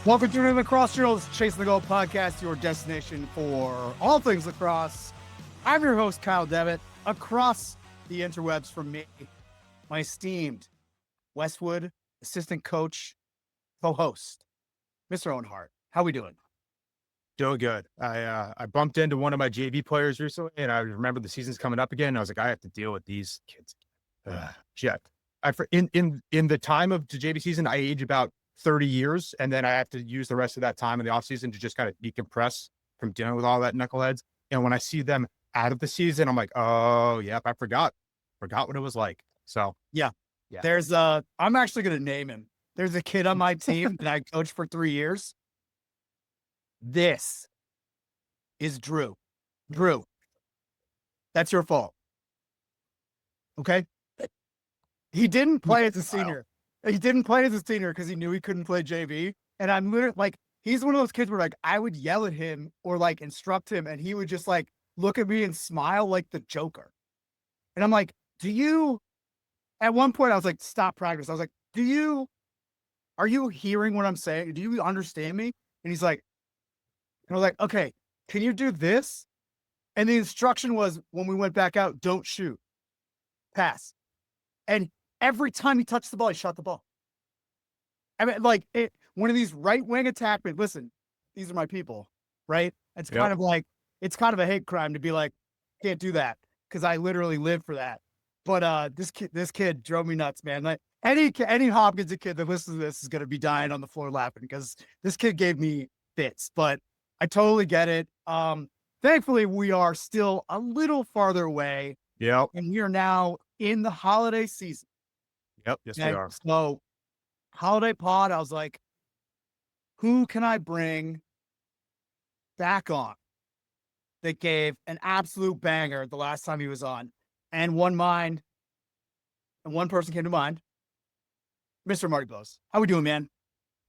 Welcome to the Lacrosse Journal's Chasing the Goal podcast, your destination for all things lacrosse. I'm your host, Kyle Devitte. Across the interwebs from me, my esteemed Westwood assistant coach, co-host, Mr. Owen Hart. How we doing? Doing good. I bumped into one of my JV players recently, and I remember the season's coming up again. And I was like, I have to deal with these kids. Shit. In the time of the JV season, I age about 30 years, and then I have to use the rest of that time in the off season to just kind of decompress from dealing with all that knuckleheads. And when I see them out of the season, I'm like, oh, yep, I forgot what it was like. So yeah. There's I'm actually going to name him. There's a kid on my team that I coached for 3 years. This is Drew. Drew, that's your fault. Okay? He didn't play as a senior. He didn't play as a senior because he knew he couldn't play JV. And I'm literally like, he's one of those kids where like I would yell at him or like instruct him, and he would just like look at me and smile like the Joker. And I'm like, at one point I was like, stop practice. I was like, are you hearing what I'm saying? Do you understand me? And he's like, and I was like, okay, can you do this? And the instruction was when we went back out, don't shoot, pass. And every time he touched the ball, he shot the ball. I mean, like one of these right wing attackmen. Listen, these are my people, right? It's kind of like, it's kind of a hate crime to be like, can't do that because I literally live for that. But this kid drove me nuts, man. Like any Hopkins kid that listens to this is gonna be dying on the floor laughing because this kid gave me fits. But I totally get it. Thankfully, we are still a little farther away. Yep. And we are now in the holiday season. Yep. Yes, we are. So holiday pod, I was like, who can I bring back on that gave an absolute banger the last time he was on? And one person came to mind. Mr. Marty Bowes. How we doing, man?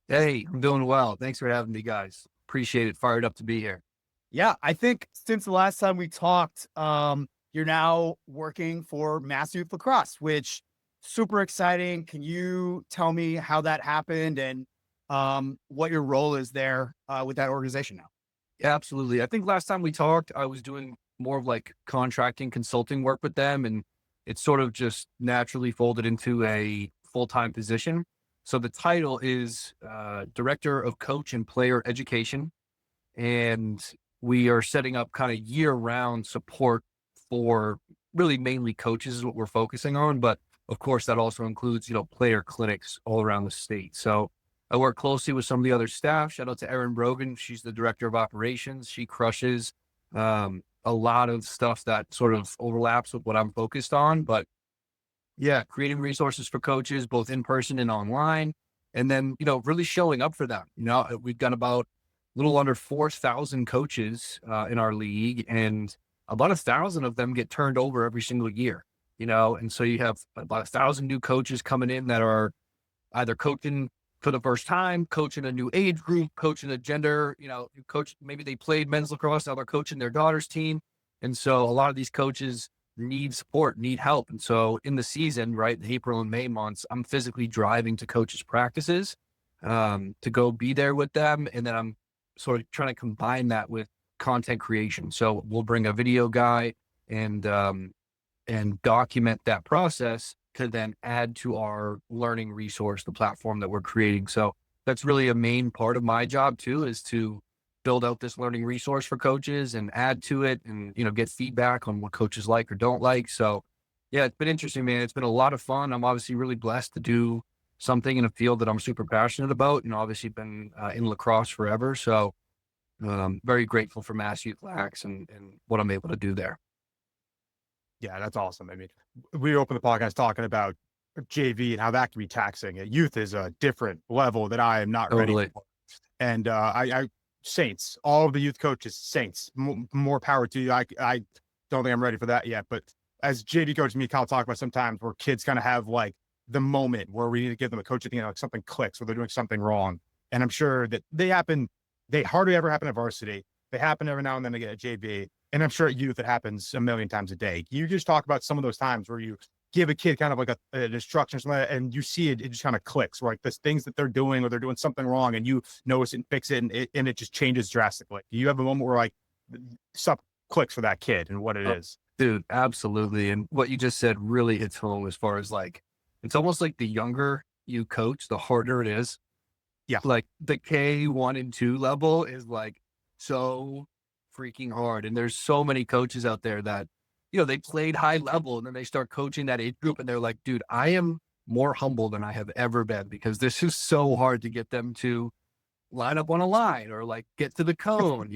Hey, I'm doing well. Thanks for having me, guys. Appreciate it. Fired up to be here. Yeah, I think since the last time we talked, you're now working for Mass Youth Lacrosse, which super exciting. Can you tell me how that happened and what your role is there with that organization now? Yeah, absolutely. I think last time we talked, I was doing more of like contracting consulting work with them, and it sort of just naturally folded into a full-time position. So the title is Director of Coach and Player Education. And we are setting up kind of year-round support for really mainly coaches is what we're focusing on. But of course, that also includes, player clinics all around the state. So I work closely with some of the other staff. Shout out to Erin Brogan. She's the Director of Operations. She crushes a lot of stuff that sort of overlaps with what I'm focused on. But yeah, creating resources for coaches, both in person and online. And then, really showing up for them. We've got about a little under 4,000 coaches in our league, and about 1,000 of them get turned over every single year, and so you have about 1,000 new coaches coming in that are either coaching for the first time, coaching a new age group, coaching a gender, coach, maybe they played men's lacrosse, now they're coaching their daughter's team. And so a lot of these coaches need support, need help. And so in the season, right, the April and May months, I'm physically driving to coaches' practices to go be there with them. And then I'm sort of trying to combine that with content creation. So we'll bring a video guy and document that process to then add to our learning resource, the platform that we're creating. So that's really a main part of my job too, is to build out this learning resource for coaches and add to it and, get feedback on what coaches like or don't like. So yeah, it's been interesting, man. It's been a lot of fun. I'm obviously really blessed to do something in a field that I'm super passionate about, and obviously been in lacrosse forever. So very grateful for Mass Youth Lacrosse and what I'm able to do there. Yeah, that's awesome. I mean, we opened the podcast talking about JV and how that can be taxing. Youth is a different level that I am not ready for. And I saints, all of the youth coaches, saints, more power to you. I don't think I'm ready for that yet. But as JV coach, me and Kyle talk about sometimes where kids kind of have like the moment where we need to give them a coach at the end, like something clicks or they're doing something wrong. And I'm sure that they hardly ever happen at varsity. They happen every now and then to get a JV. And I'm sure at youth, it happens a million times a day. You just talk about some of those times where you give a kid kind of like an instruction or something, and you see it just kind of clicks, right? There's things that they're doing or they're doing something wrong, and you notice it and fix it, and it just changes drastically. You have a moment where like stuff clicks for that kid and what it is. Dude, absolutely. And what you just said really hits home as far as like, it's almost like the younger you coach, the harder it is. Yeah. Like the K1 and 2 level is like so freaking hard. And there's so many coaches out there that, they played high level and then they start coaching that age group and they're like, dude, I am more humble than I have ever been because this is so hard to get them to line up on a line or like get to the cone,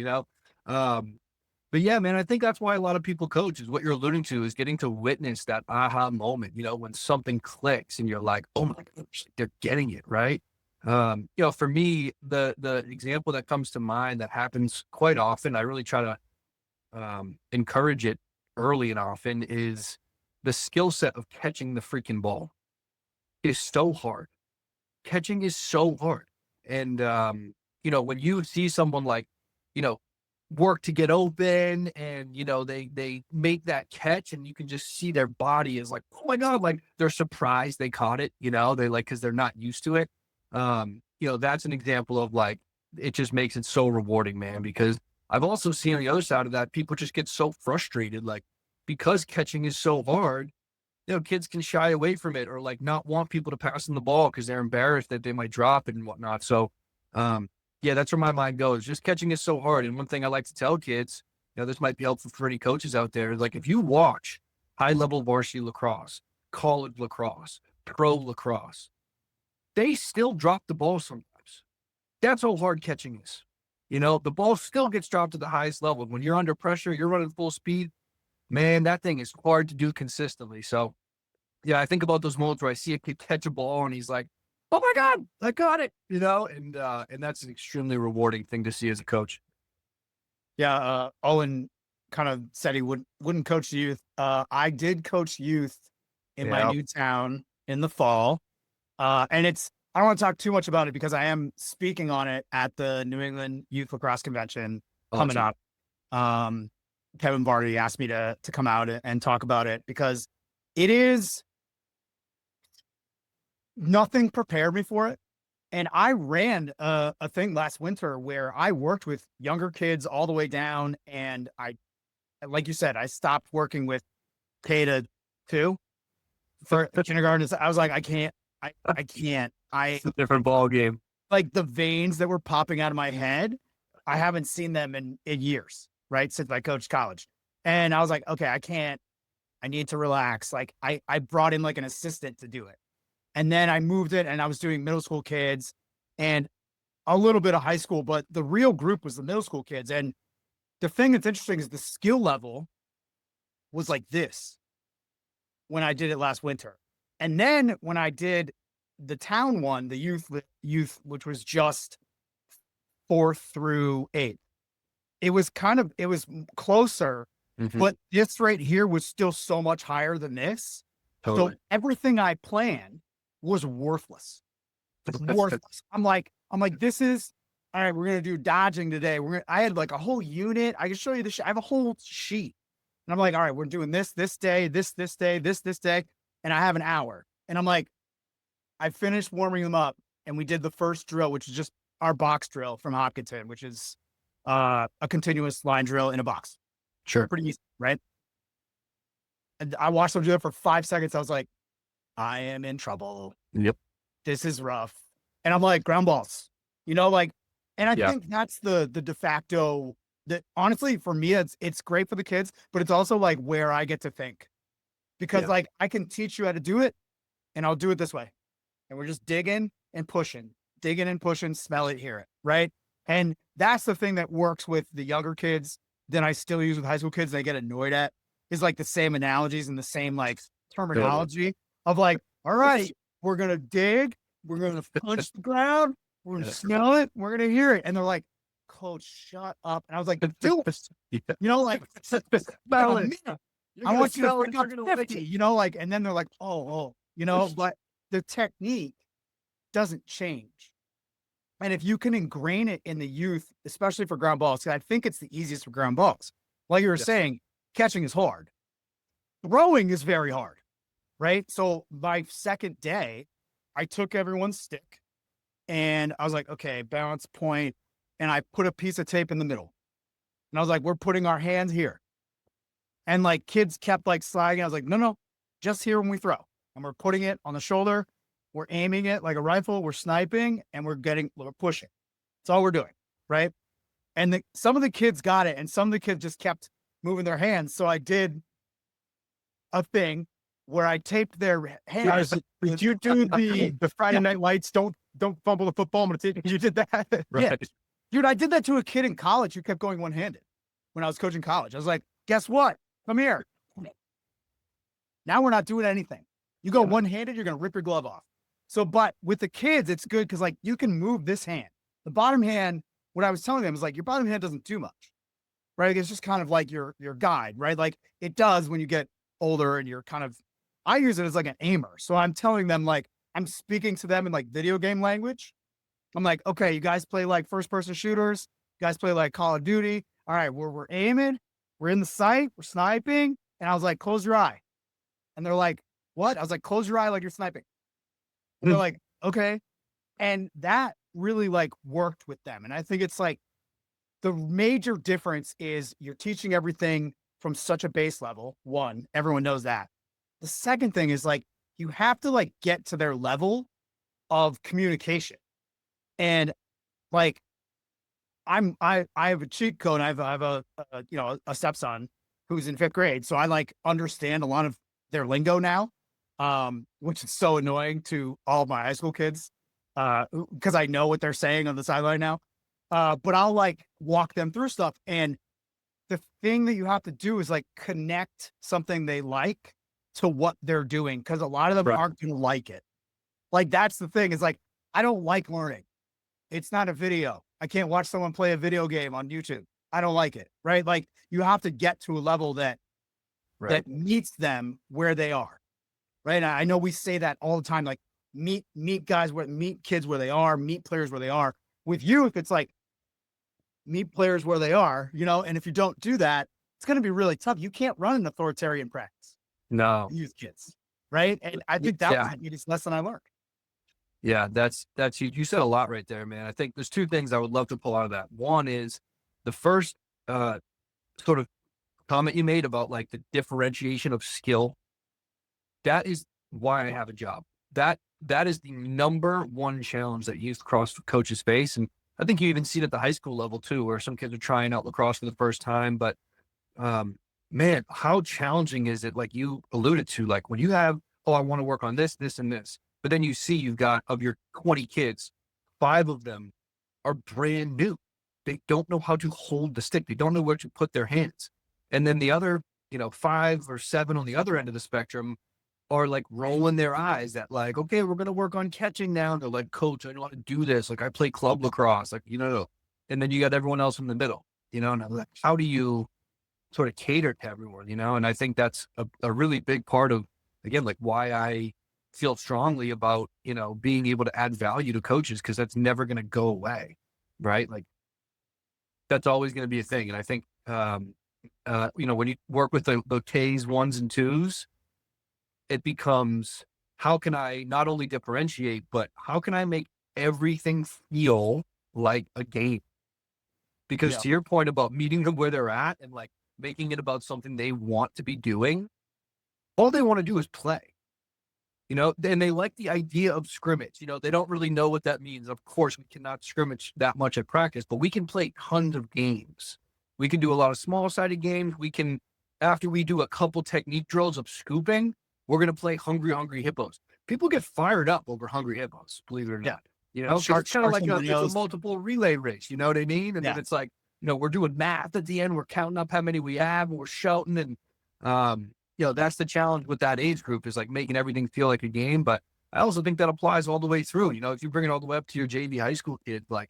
But yeah, man, I think that's why a lot of people coach is what you're alluding to is getting to witness that aha moment, when something clicks and you're like, oh my gosh, they're getting it, right? For me, the example that comes to mind that happens quite often, I really try to encourage it early and often is the skill set of catching the freaking ball is so hard. Catching is so hard. And, when you see someone like, work to get open and, they make that catch and you can just see their body is like, oh my God, like they're surprised they caught it, they like, cause they're not used to it. That's an example of like, it just makes it so rewarding, man, because I've also seen on the other side of that, people just get so frustrated, like because catching is so hard, kids can shy away from it or like not want people to pass them the ball because they're embarrassed that they might drop it and whatnot. So, yeah, that's where my mind goes. Just catching is so hard. And one thing I like to tell kids, this might be helpful for any coaches out there, is like if you watch high level varsity lacrosse, college lacrosse, pro lacrosse, they still drop the ball sometimes. That's how hard catching is. The ball still gets dropped at the highest level. When you're under pressure, you're running full speed, man, that thing is hard to do consistently. So yeah, I think about those moments where I see a kid catch a ball and he's like, oh my God, I got it, and that's an extremely rewarding thing to see as a coach. Yeah. Owen kind of said he wouldn't coach youth. I did coach youth in my new town in the fall. And I don't want to talk too much about it because I am speaking on it at the New England Youth Lacrosse Convention coming up. Kevin Vardy asked me to come out and talk about it because it is nothing prepared me for it. And I ran a thing last winter where I worked with younger kids all the way down. And like you said, I stopped working with K-2 for kindergarten. I was like, I can't. It's a different ball game. Like the veins that were popping out of my head, I haven't seen them in years, right? Since I coached college. And I was like, okay, I need to relax. Like I brought in like an assistant to do it. And then I moved it and I was doing middle school kids and a little bit of high school, but the real group was the middle school kids. And the thing that's interesting is the skill level was like this when I did it last winter. And then when I did the town one, the youth, which was just 4th through 8th, it was closer, but this right here was still so much higher than this. Totally. So everything I planned was worthless. Worthless. I'm like, this is all right. We're going to do dodging today. I had like a whole unit. I can show you the I have a whole sheet and I'm like, all right, we're doing this day, this day, this day. And I have an hour and I'm like, I finished warming them up and we did the first drill, which is just our box drill from Hopkinton, which is a continuous line drill in a box. Sure. Pretty easy, right? And I watched them do it for 5 seconds. I was like, I am in trouble. Yep. This is rough. And I'm like, ground balls, and I think that's the de facto that honestly for me, it's great for the kids, but it's also like where I get to think because like I can teach you how to do it and I'll do it this way. And we're just digging and pushing, smell it, hear it. Right. And that's the thing that works with the younger kids that I still use with high school kids. They get annoyed at is like the same analogies and the same like terminology of like, all right, we're going to dig, we're going to punch the ground, we're going to smell it, we're going to hear it. And they're like, Coach, shut up. And I was like, do it. Like, smell it. I want you to freak up 50, like, and then they're like, but the technique doesn't change. And if you can ingrain it in the youth, especially for ground balls, because I think it's the easiest for ground balls. Like you were saying, catching is hard. Throwing is very hard. right? So my second day, I took everyone's stick and I was like, okay, balance point, and I put a piece of tape in the middle. And I was like, we're putting our hands here. And like kids kept like sliding. I was like, no, just here when we throw. And we're putting it on the shoulder. We're aiming it like a rifle. We're sniping and we're pushing. That's all we're doing. Right. And some of the kids got it and some of the kids just kept moving their hands. So I did a thing where I taped their hands. Did you do the Friday Night Lights? Don't fumble the football. I'm gonna take you did that. Right. Yeah. Dude, I did that to a kid in college who kept going one-handed when I was coaching college. I was like, guess what? Come here. Now we're not doing anything. You go one-handed, you're going to rip your glove off. So, but with the kids, it's good because like you can move this hand. The bottom hand, what I was telling them is like your bottom hand doesn't do much, right? It's just kind of like your guide, right? Like it does when you get older and you're kind of, I use it as like an aimer. So I'm telling them like, I'm speaking to them in like video game language. I'm like, okay, you guys play like first person shooters. You guys play like Call of Duty. All right, we're aiming. We're in the sight. We're sniping. And I was like, close your eye. And they're like, what? I was like, close your eye like you're sniping. And they're like, okay. And that really like worked with them. And I think it's like the major difference is you're teaching everything from such a base level. One, everyone knows that. The second thing is like, you have to like get to their level of communication. And like, I have a cheat code. I have a stepson who's in 5th grade. So I like understand a lot of their lingo now, which is so annoying to all my high school kids, because I know what they're saying on the sideline now. But I'll like walk them through stuff. And the thing that you have to do is like connect something they like to what they're doing. Cause a lot of them aren't going to like it. Like, that's the thing is like, I don't like learning. It's not a video. I can't watch someone play a video game on YouTube. I don't like it. Right. Like you have to get to a level that meets them where they are. Right. And I know we say that all the time, like meet kids where they are, meet players where they are. With youth, it's like meet players where they are, and if you don't do that, it's going to be really tough. You can't run an authoritarian practice. No. Youth kids. Right. And I think that was the biggest lesson I learned. Yeah, that's huge. You said a lot right there, man. I think there's two things I would love to pull out of that. One is the first sort of comment you made about like the differentiation of skill. That is why I have a job. That is the number one challenge that youth lacrosse coaches face. And I think you even see it at the high school level too, where some kids are trying out lacrosse for the first time. But man, how challenging is it? Like you alluded to, like when you have, I want to work on this, this, and this. But then you see you've got, of your 20 kids, 5 of them are brand new. They don't know how to hold the stick. They don't know where to put their hands. And then the other, 5 or 7 on the other end of the spectrum are like rolling their eyes at like, okay, we're going to work on catching now. And they're like, coach, I don't want to do this. Like I play club lacrosse, like, and then you got everyone else in the middle, and I'm like, how do you sort of cater to everyone, And I think that's a really big part of, again, like why I feel strongly about, being able to add value to coaches, because that's never going to go away. Right. Like that's always going to be a thing. And I think, when you work with the Ks, 1s and 2s, it becomes, how can I not only differentiate, but how can I make everything feel like a game? Because to your point about meeting them where they're at and like making it about something they want to be doing, all they want to do is play. And they like the idea of scrimmage. They don't really know what that means. Of course, we cannot scrimmage that much at practice, but we can play tons of games. We can do a lot of small-sided games. We can, after we do a couple technique drills of scooping, we're going to play Hungry Hippos. People get fired up over Hungry Hippos, believe it or not. It's kind of like it's a multiple relay race. You know what I mean? And then it's like, we're doing math at the end. We're counting up how many we have, and we're shouting. And, that's the challenge with that age group, is like making everything feel like a game. But I also think that applies all the way through. If you bring it all the way up to your JV high school kid, like,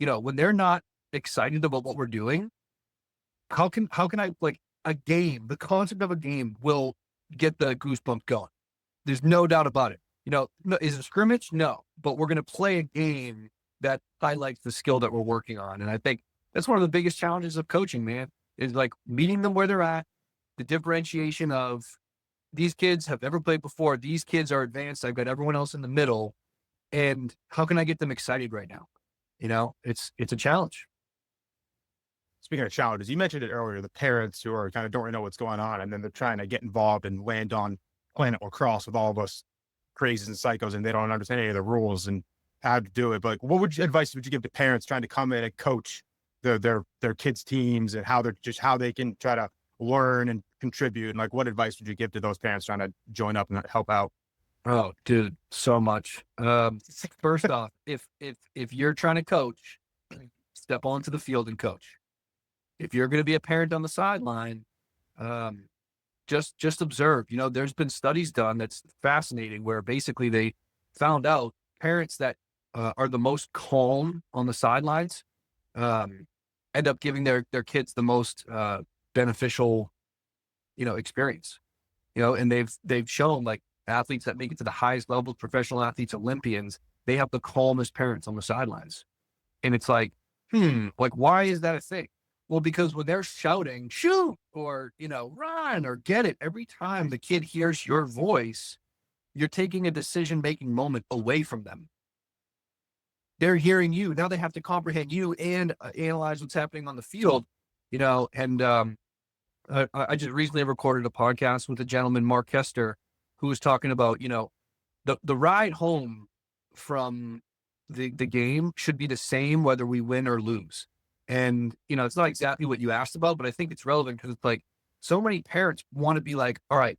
when they're not excited about what we're doing, how can I, like, a game, the concept of a game will get the goosebumps going. There's no doubt about it. Is it scrimmage? No, but we're going to play a game that highlights the skill that we're working on. And I think that's one of the biggest challenges of coaching, man, is like meeting them where they're at, the differentiation of, these kids have never played before. These kids are advanced. I've got everyone else in the middle. And how can I get them excited right now? You know, it's a challenge. Speaking of challenges, you mentioned it earlier, the parents who are kind of don't really know what's going on, and then they're trying to get involved and land on Planet Lacrosse with all of us crazies and psychos, and they don't understand any of the rules and how to do it. But what advice would you give to parents trying to come in and coach their kids' teams and how they can try to learn and contribute? And like, what advice would you give to those parents trying to join up and help out? Oh, dude, so much. First off, if you're trying to coach, step onto the field and coach. If you're going to be a parent on the sideline, just observe. You know, there's been studies done that's fascinating where basically they found out parents that are the most calm on the sidelines end up giving their kids the most beneficial, experience. And they've shown, like, athletes that make it to the highest levels, professional athletes, Olympians, they have the calmest parents on the sidelines. And it's like, why is that a thing? Well, because when they're shouting, shoot, or, run or get it, every time the kid hears your voice, you're taking a decision-making moment away from them. They're hearing you. Now they have to comprehend you and analyze what's happening on the field, and I just recently recorded a podcast with a gentleman, Mark Kester, who was talking about, the ride home from the game should be the same whether we win or lose. And, it's not exactly what you asked about, but I think it's relevant because it's like so many parents want to be like, all right,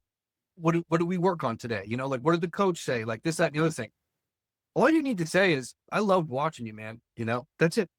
what do we work on today? Like, what did the coach say? Like this, that, and the other thing. All you need to say is, I loved watching you, man. That's it.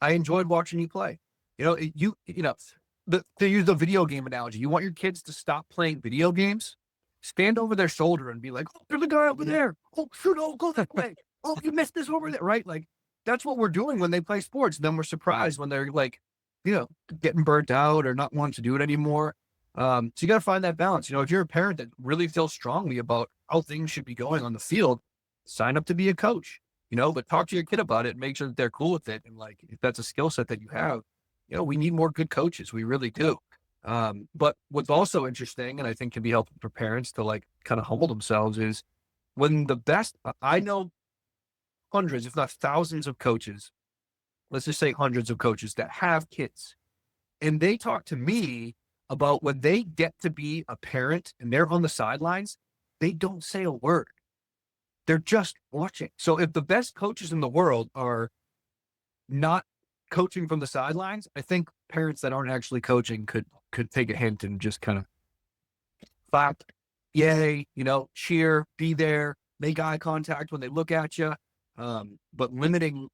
I enjoyed watching you play. To use the video game analogy, you want your kids to stop playing video games? Stand over their shoulder and be like, oh, there's a guy over there. Oh, shoot, oh, go that way. Oh, you missed this over there, right? Like, that's what we're doing when they play sports. Then we're surprised when they're like, getting burnt out or not wanting to do it anymore. So you got to find that balance. If you're a parent that really feels strongly about how things should be going on the field, sign up to be a coach, but talk to your kid about it and make sure that they're cool with it. And like, if that's a skill set that you have, we need more good coaches. We really do. But what's also interesting, and I think can be helpful for parents to like kind of humble themselves, is when I know hundreds, if not thousands of coaches, let's just say hundreds of coaches that have kids, and they talk to me about when they get to be a parent and they're on the sidelines, they don't say a word. They're just watching. So if the best coaches in the world are not coaching from the sidelines, I think parents that aren't actually coaching could take a hint and just kind of clap, yay, cheer, be there, make eye contact when they look at you. But limiting,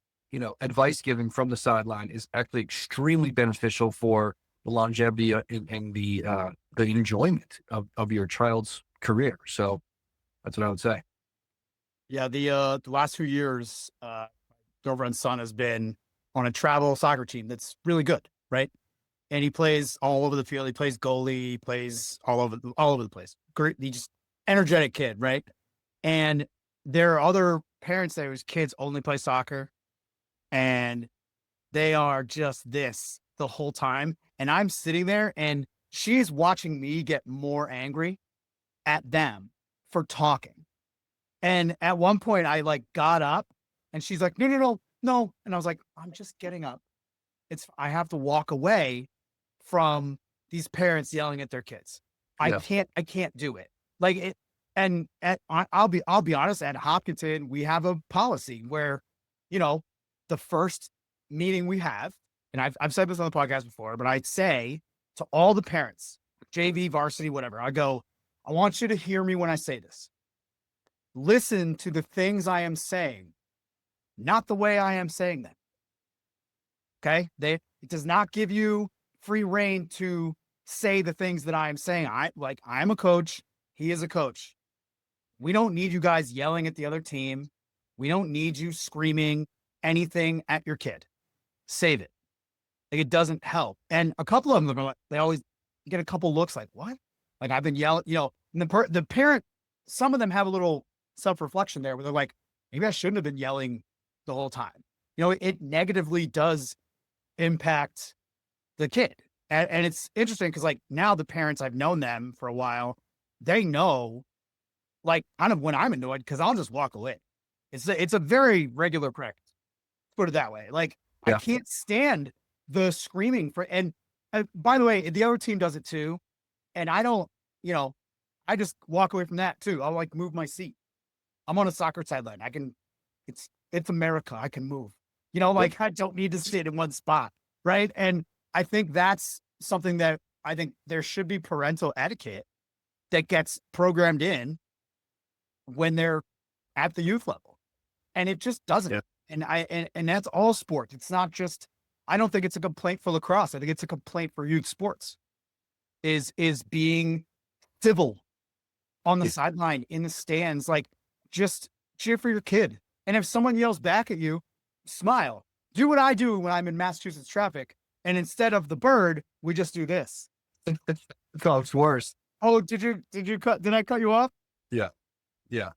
advice giving from the sideline is actually extremely beneficial for the longevity and the enjoyment of your child's career. So that's what I would say. Yeah, the last few years, girlfriend's son has been on a travel soccer team that's really good, right? And he plays all over the field. He plays goalie, he plays all over the place. Great, he's just energetic kid, right? And there are other parents there whose kids only play soccer, and they are just this the whole time. And I'm sitting there, and she's watching me get more angry at them for talking. And at one point I like got up and she's like, no. And I was like, I'm just getting up. I have to walk away from these parents yelling at their kids. Yeah. I can't do it. Like it. And I'll be honest, at Hopkinton, we have a policy where, the first meeting we have, and I've said this on the podcast before, but I'd say to all the parents, JV, varsity, whatever, I go, I want you to hear me when I say this. Listen to the things I am saying, not the way I am saying them. Okay? It does not give you free reign to say the things that I am saying. I'm a coach. He is a coach. We don't need you guys yelling at the other team. We don't need you screaming anything at your kid. Save it. Like, it doesn't help. And a couple of them are like, they always get a couple looks like, what? Like, I've been yelling, and the parent, some of them have a little self-reflection there where they're like, maybe I shouldn't have been yelling the whole time. It negatively does impact the kid. And it's interesting because, like, now the parents, I've known them for a while, they know, like, kind of when I'm annoyed, because I'll just walk away. It's a very regular practice. Put it that way. Like, I Yeah. can't stand the screaming for, and by the way, the other team does it too. And I don't, I just walk away from that too. I'll like move my seat. I'm on a soccer sideline. It's America. I can move, like, I don't need to sit in one spot. Right. And I think that's something that I think there should be parental etiquette that gets programmed in when they're at the youth level. And it just doesn't. Yeah. And that's all sports. It's not just, I don't think it's a complaint for lacrosse. I think it's a complaint for youth sports is being civil on the sideline, in the stands, like, just cheer for your kid. And if someone yells back at you, smile. Do what I do when I'm in Massachusetts traffic. And instead of the bird, we just do this. Oh, it's worse. Oh, did I cut you off? Yeah.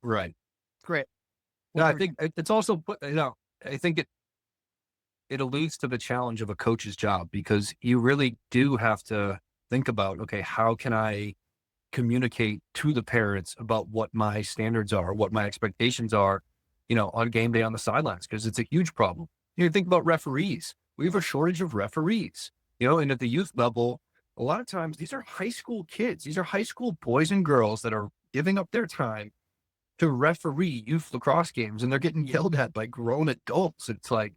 Right. Great. No, I think it's also, I think it alludes to the challenge of a coach's job, because you really do have to think about, okay, how can I communicate to the parents about what my standards are, what my expectations are, on game day on the sidelines, because it's a huge problem. You think about referees. We have a shortage of referees, and at the youth level, a lot of times these are high school kids. These are high school boys and girls that are giving up their time to referee youth lacrosse games, and they're getting yelled at by grown adults. It's like,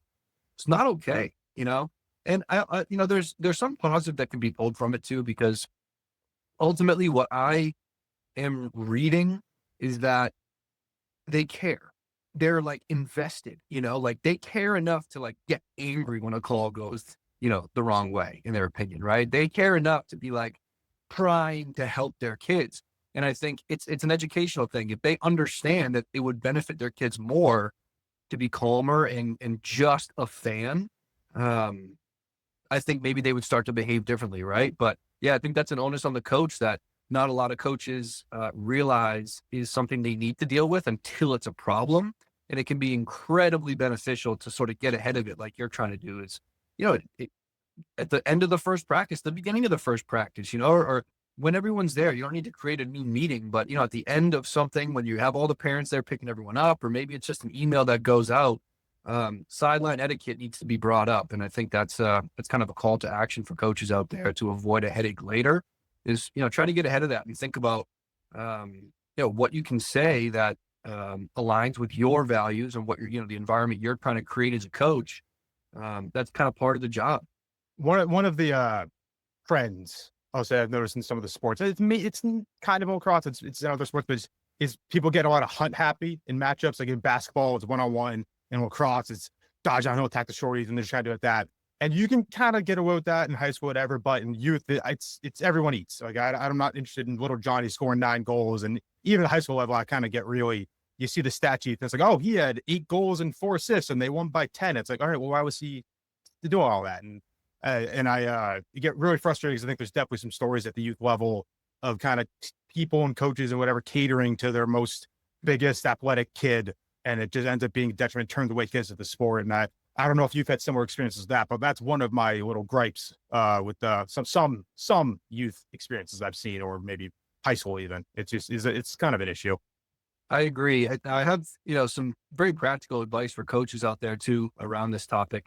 it's not okay, and I there's some positive that can be pulled from it too, because ultimately what I am reading is that they care. They're like invested, like they care enough to like get angry when a call goes, the wrong way, in their opinion, right? They care enough to be like trying to help their kids. And I think it's an educational thing. If they understand that it would benefit their kids more to be calmer and just a fan, I think maybe they would start to behave differently, right? But yeah, I think that's an onus on the coach that not a lot of coaches realize is something they need to deal with until it's a problem. And it can be incredibly beneficial to sort of get ahead of it, like you're trying to do. Is, at the end of the first practice, the beginning of the first practice, or when everyone's there, you don't need to create a new meeting, but at the end of something, when you have all the parents there picking everyone up, or maybe it's just an email that goes out, sideline etiquette needs to be brought up. And I think that's kind of a call to action for coaches out there to avoid a headache later, is, try to get ahead of that and think about, what you can say that aligns with your values and what you're, the environment you're trying to create as a coach. That's kind of part of the job. One of the trends I'll say I've noticed in some of the sports, it's kind of lacrosse, it's in other sports, but is people get a lot of hunt happy in matchups. Like in basketball, it's 1-on-1. In lacrosse, it's dodge downhill, attack the shorties, and they're just trying to do it that. And you can kind of get away with that in high school, whatever. But in youth, it's everyone eats. Like I'm not interested in little Johnny scoring 9 goals. And even at high school level, I kind of get really, you see the stat sheet, and it's like, oh, he had 8 goals and 4 assists, and they won by 10. It's like, all right, well, why was he to do all that? And I you get really frustrated, because I think there's definitely some stories at the youth level of kind of people and coaches and whatever catering to their most biggest athletic kid, and it just ends up being detriment, turns away kids at the sport. And I don't know if you've had similar experiences with that, but that's one of my little gripes with some youth experiences I've seen, or maybe high school even. It's kind of an issue. I agree. I have, some very practical advice for coaches out there too around this topic.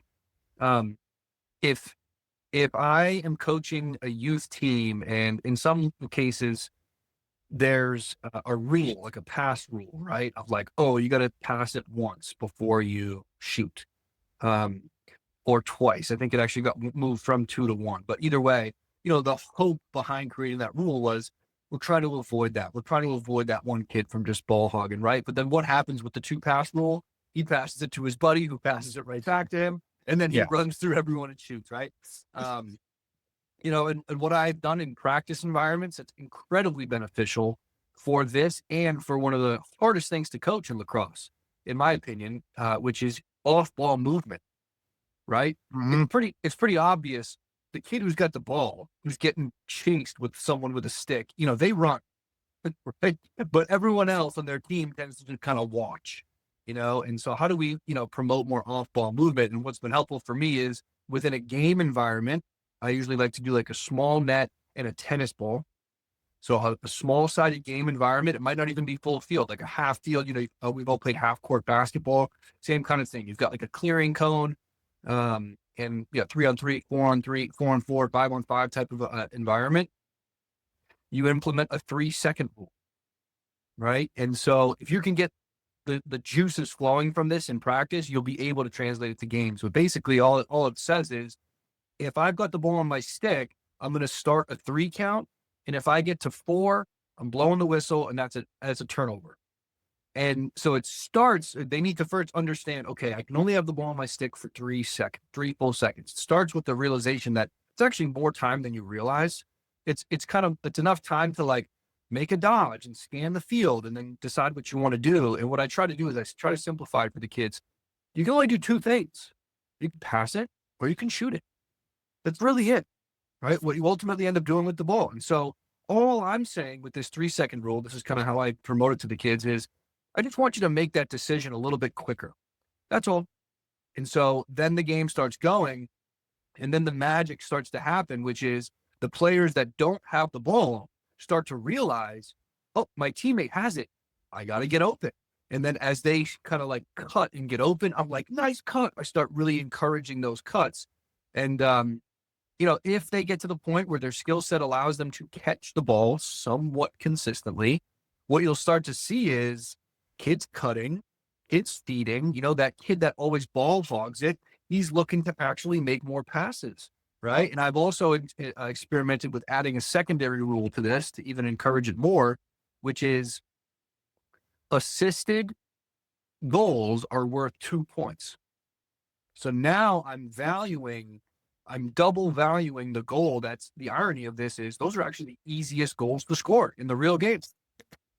If I am coaching a youth team, and in some cases there's a rule, like a pass rule, right? Of like, oh, you got to pass it once before you shoot, or twice. I think it actually got moved from 2 to 1, but either way, the hope behind creating that rule was, we're trying to avoid that. We're trying to avoid that one kid from just ball hogging, right? But then what happens with the 2 pass rule? He passes it to his buddy, who passes it right back to him. And then he runs through everyone and shoots, right? And what I've done in practice environments, it's incredibly beneficial for this, and for one of the hardest things to coach in lacrosse, in my opinion, which is off-ball movement, right? Mm-hmm. It's pretty obvious. The kid who's got the ball, who's getting chased with someone with a stick, they run, right? But everyone else on their team tends to kind of watch. And so how do we, promote more off-ball movement? And what's been helpful for me is, within a game environment, I usually like to do like a small net and a tennis ball. So a small-sided game environment, it might not even be full field, like a half field. We've all played half-court basketball, same kind of thing. You've got like a clearing cone, and 3-on-3, 4-on-3, 4-on-4, 5-on-5 type of environment. You implement a 3-second rule, right? And so if you can get the juices flowing from this in practice, you'll be able to translate it to games. So basically, all it says is, if I've got the ball on my stick, I'm going to start a 3 count. And if I get to 4, I'm blowing the whistle, and that's a turnover. And so it starts, they need to first understand, okay, I can only have the ball on my stick for 3 full seconds. It starts with the realization that it's actually more time than you realize. It's enough time to like make a dodge and scan the field and then decide what you want to do. And what I try to do is I try to simplify it for the kids. You can only do 2 things. You can pass it or you can shoot it. That's really it, right? What you ultimately end up doing with the ball. And so all I'm saying with this 3-second rule, this is kind of how I promote it to the kids, is I just want you to make that decision a little bit quicker. That's all. And so then the game starts going, and then the magic starts to happen, which is the players that don't have the ball start to realize, oh, my teammate has it. I got to get open. And then as they kind of like cut and get open, I'm like, nice cut. I start really encouraging those cuts. And, if they get to the point where their skill set allows them to catch the ball somewhat consistently, what you'll start to see is kids cutting, kids feeding, that kid that always ball hogs it, he's looking to actually make more passes, right? And I've also experimented with adding a secondary rule to this to even encourage it more, which is assisted goals are worth 2 points. So now I'm double valuing the goal. That's the irony of this, is those are actually the easiest goals to score in the real games.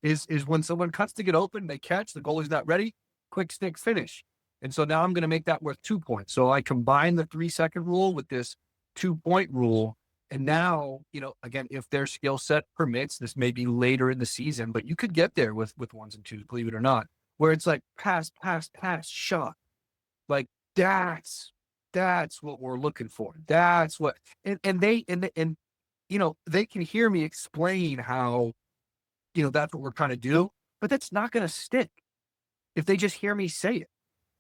Is when someone cuts to get open, they catch, the goalie's not ready, quick stick finish. And so now I'm going to make that worth 2 points. So I combine the 3-second rule with this 2-point rule. And now, again, if their skill set permits, this may be later in the season, but you could get there with 1s and 2s, believe it or not, where it's like pass, shot. Like that's what we're looking for. That's what, and they can hear me explain how, that's what we're trying to do, but that's not going to stick if they just hear me say it.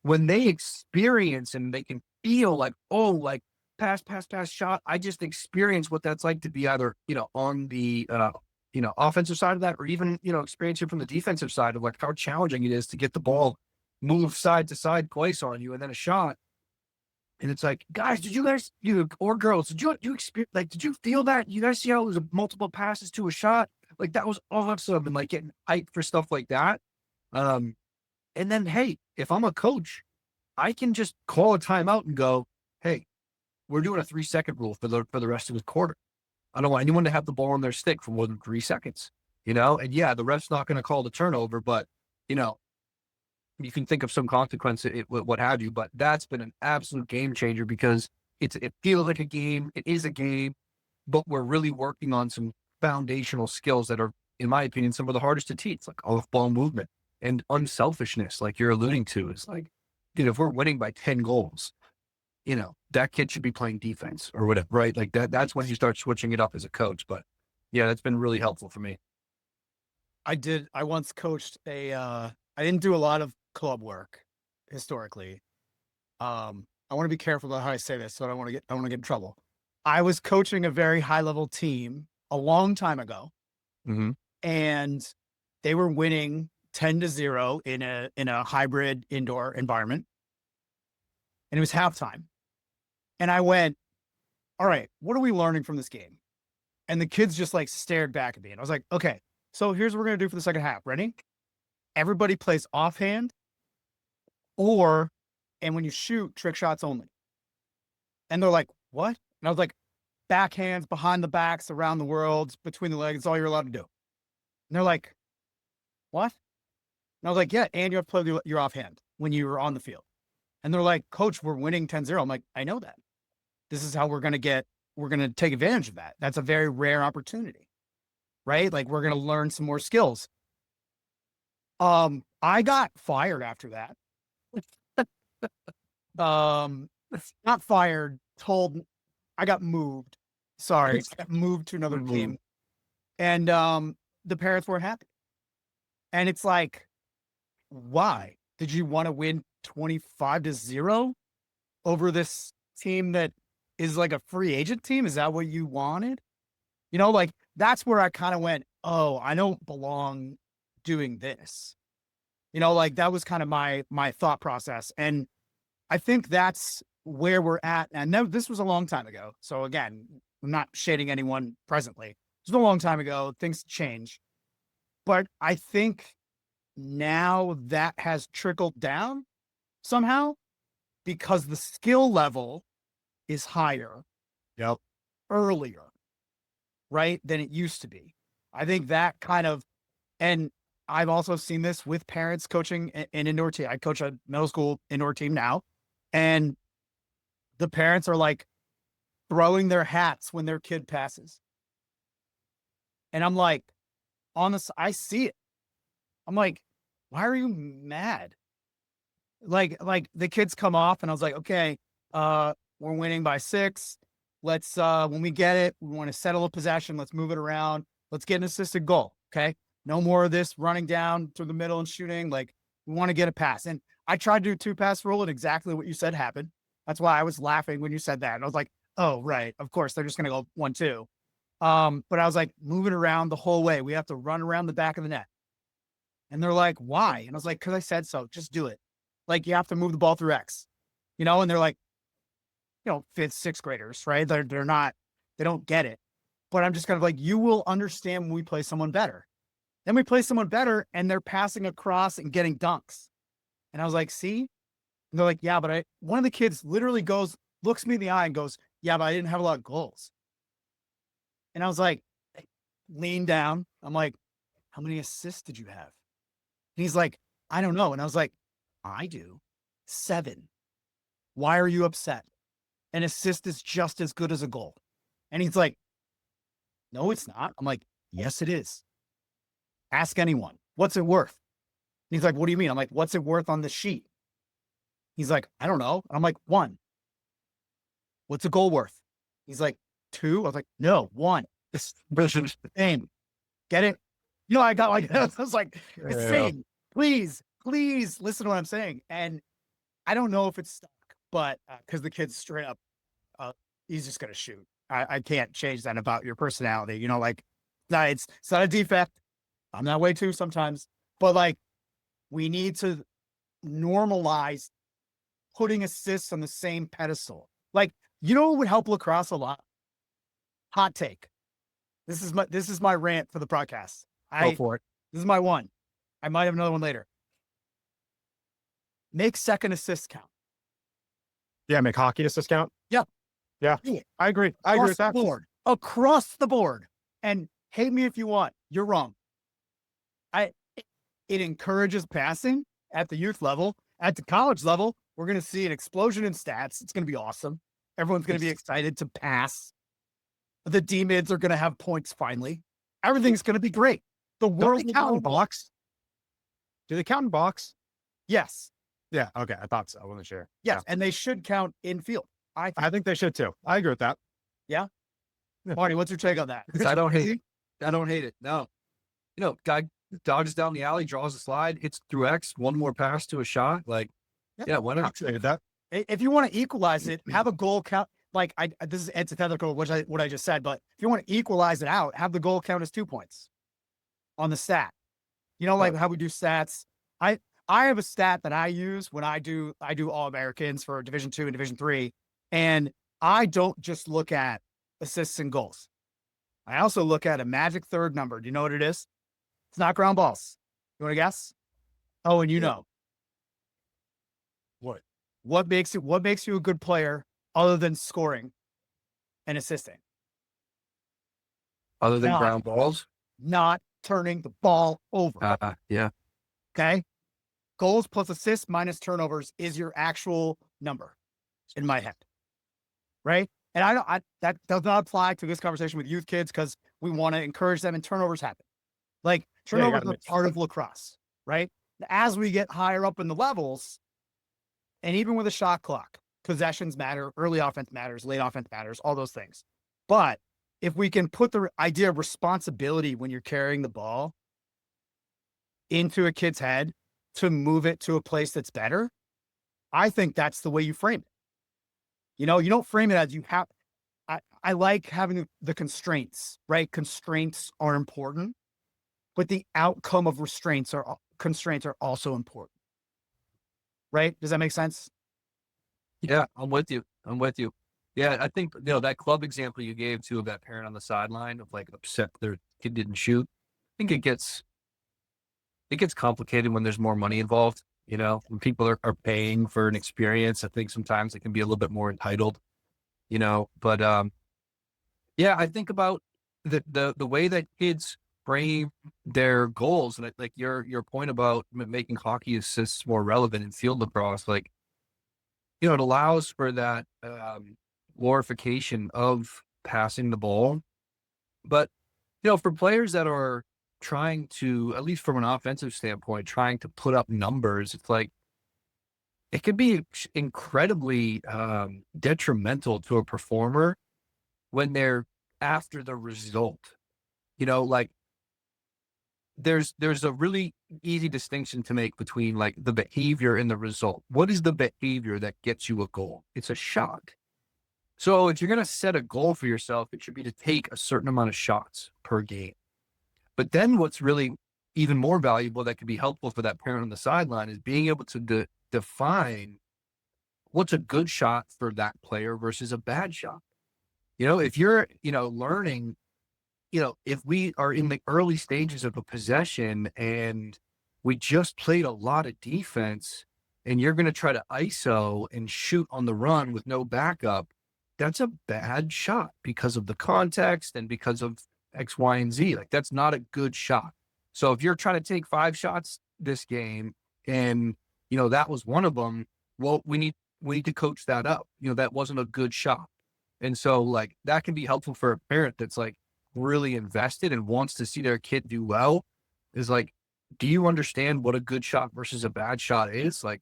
When they experience and they can feel like, oh, like pass, shot. I just experience what that's like to be either, on the, offensive side of that, or even, experience it from the defensive side of like how challenging it is to get the ball move side to side twice on you and then a shot. And it's like, guys, did you guys, or girls, did you experience, like, did you feel that? You guys see how it was multiple passes to a shot? Like that was awesome. And like getting hyped for stuff like that. And then, hey, if I'm a coach, I can just call a timeout and go, hey, we're doing a 3-second rule for the rest of the quarter. I don't want anyone to have the ball on their stick for more than 3 seconds, and yeah, the ref's not going to call the turnover, but you can think of some consequence, what have you, but that's been an absolute game changer because it feels like a game. It is a game, but we're really working on some foundational skills that are, in my opinion, some of the hardest to teach, like off-ball movement and unselfishness, like you're alluding to. Is like, if we're winning by 10 goals, that kid should be playing defense or whatever, right? Like that's when you start switching it up as a coach. But yeah, that's been really helpful for me. I once coached I didn't do a lot of club work historically. I want to be careful about how I say this, so I don't want to get in trouble. I was coaching a very high level team a long time ago, and they were winning 10-0 in a hybrid indoor environment, and it was halftime. And I went, all right, what are we learning from this game? And the kids just like stared back at me, and I was like, okay, so here's what we're gonna do for the second half. Ready? Everybody plays offhand, and when you shoot, trick shots only. And they're like, what? And I was like, backhands, behind the backs, around the world, between the legs, it's all you're allowed to do. And they're like, what? And I was like, yeah, and you have to play your offhand when you're on the field. And they're like, coach, we're winning 10-0. I'm like, I know that. This is how we're going to take advantage of that. That's a very rare opportunity, right? Like we're going to learn some more skills. I got fired after that. Not fired, I got moved. Sorry, got moved to another team. And the parents weren't happy. And it's like, why? Did you want to win 25-0 over this team that is like a free agent team? Is that what you wanted? You know, like that's where I kind of went, oh, I don't belong doing this. You know, like that was kind of my thought process. And I think that's where we're at. And no, this was a long time ago. So again, I'm not shading anyone presently. It was a long time ago. Things change. But I think now that has trickled down somehow because the skill level is higher earlier, right, than it used to be. I think that kind of, and I've also seen this with parents coaching an indoor team. I coach a middle school indoor team now, and the parents are like throwing their hats when their kid passes. And I'm like, I see it. I'm like, why are you mad? Like the kids come off and I was like, okay, we're winning by 6. Let's, when we get it, we want to settle a possession. Let's move it around. Let's get an assisted goal. Okay. No more of this running down through the middle and shooting. Like we want to get a pass. And I tried to do 2-pass rule and exactly what you said happened. That's why I was laughing when you said that. And I was like, oh, right. Of course, they're just going to go 1-2. But I was like, move it around the whole way. We have to run around the back of the net. And they're like, why? And I was like, because I said so. Just do it. Like you have to move the ball through X, you know? And they're like, you know, 5th, 6th graders, right? They're not, they don't get it. But I'm just kind of like, you will understand when we play someone better. Then we play someone better and they're passing across and getting dunks. And I was like, see? And they're like, yeah, but one of the kids literally looks me in the eye and goes, yeah, but I didn't have a lot of goals. And I was like, lean down. I'm like, how many assists did you have? And he's like, I don't know. And I was like, I do. 7. Why are you upset? An assist is just as good as a goal. And he's like, no, it's not. I'm like, yes, it is. Ask anyone. What's it worth? And he's like, what do you mean? I'm like, what's it worth on the sheet? He's like, I don't know. And I'm like, 1. What's a goal worth? He's like, 2. I was like, no, 1. It's the same. Get it? You know, I got like, I was like, it's the same. Please listen to what I'm saying. And I don't know if it's stuck, but because the kid's straight up, he's just going to shoot. I can't change that about your personality. You know, like, it's not a defect. I'm that way too sometimes, but like, we need to normalize putting assists on the same pedestal. Like, you know what would help lacrosse a lot? Hot take. This is my rant for the podcast. Go for it. This is my one. I might have another one later. Make second assists count. Yeah, make hockey assists count. Yeah. Yeah. I agree. I agree with that. Across the board. And hate me if you want. You're wrong. It encourages passing at the youth level. At the college level, we're going to see an explosion in stats. It's going to be awesome. Everyone's going to be excited to pass. The D-mids are going to have points finally. Everything's going to be great. The world count in box. Do they count in box? Yes. Yeah. Okay. I thought so. I wasn't sure. Yes. Yeah. And they should count in field. I think they should too. I agree with that. Yeah. Marty, what's your take on that? I don't hate it. I don't hate it. No. You know, guy dodges down the alley, draws a slide, hits through X, one more pass to a shot. Like, yeah, why not? That. If you want to equalize it, have a goal count. Like this is antithetical what I just said, but if you want to equalize it out, have the goal count as 2 points on the stat. You know, like how we do stats. I have a stat that I use when I do All Americans for Division 2 and Division 3, and I don't just look at assists and goals. I also look at a magic third number. Do you know what it is? It's not ground balls. You want to guess? Oh, and you know. What? What makes you a good player other than scoring and assisting? Other than ground balls? Not turning the ball over. Yeah. Okay. Goals plus assists minus turnovers is your actual number in my head. Right. And that does not apply to this conversation with youth kids because we want to encourage them and turnovers happen. Like turnovers are part of lacrosse, right? As we get higher up in the levels, and even with a shot clock, possessions matter, early offense matters, late offense matters, all those things. But if we can put the idea of responsibility when you're carrying the ball into a kid's head to move it to a place that's better, I think that's the way you frame it. You know, you don't frame it as you have. I like having the constraints, right? Constraints are important, but the outcome of constraints are also important, right? Does that make sense? Yeah, I'm with you. I'm with you. Yeah, I think, that club example you gave too of that parent on the sideline of like upset their kid didn't shoot. I think it gets complicated when there's more money involved. When people are paying for an experience, I think sometimes it can be a little bit more entitled, but yeah, I think about the way that kids frame their goals, and like your point about making hockey assists more relevant in field lacrosse, like, it allows for that glorification of passing the ball. But, for players that are trying to, at least from an offensive standpoint, trying to put up numbers, it's like, it could be incredibly detrimental to a performer when they're after the result. Like, there's a really easy distinction to make between like the behavior and the result. What is the behavior that gets you a goal? It's a shot. So if you're going to set a goal for yourself, it should be to take a certain amount of shots per game. But then what's really even more valuable that could be helpful for that parent on the sideline is being able to define what's a good shot for that player versus a bad shot. If you're, learning, if we are in the early stages of a possession and we just played a lot of defense and you're going to try to ISO and shoot on the run with no backup, that's a bad shot because of the context and because of X, Y, and Z. Like, that's not a good shot. So if you're trying to take 5 shots this game and, that was one of them, well, we need to coach that up. That wasn't a good shot. And so like that can be helpful for a parent that's like really invested and wants to see their kid do well, is like, do you understand what a good shot versus a bad shot is? Like,